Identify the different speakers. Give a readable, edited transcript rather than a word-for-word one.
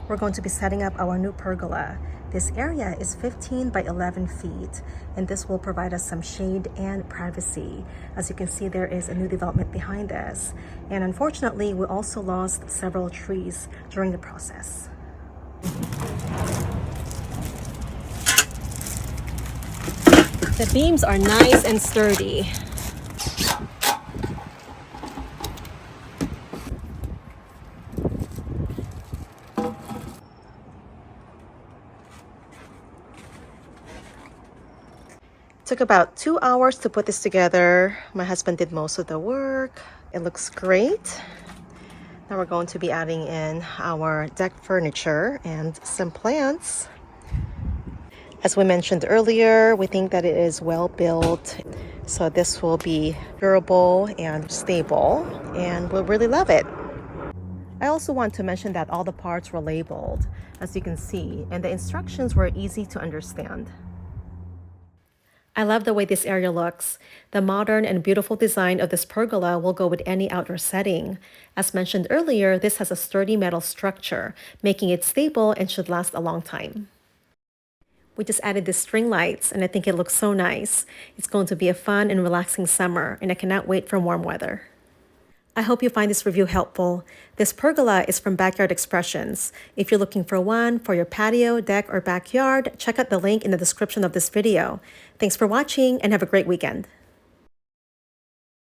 Speaker 1: we're going to be setting up our new pergola. This area is 15 by 11 feet, and this will provide us some shade and privacy. As you can see, there is a new development behind us. And unfortunately, we also lost several trees during the process. The beams are nice and sturdy. Took about 2 hours to put this together. My husband did most of the work. It looks great. Now we're going to be adding in our deck furniture and some plants. As we mentioned earlier, we think that it is well built, so this will be durable and stable, and we'll really love it. I also want to mention that all the parts were labeled, as you can see, and the instructions were easy to understand. I love the way this area looks. The modern and beautiful design of this pergola will go with any outdoor setting. As mentioned earlier, this has a sturdy metal structure, making it stable and should last a long time. We just added the string lights, and I think it looks so nice. It's going to be a fun and relaxing summer, and I cannot wait for warm weather. I hope you find this review helpful. This pergola is from Backyard Expressions. If you're looking for one for your patio, deck, or backyard, check out the link in the description of this video. Thanks for watching and have a great weekend.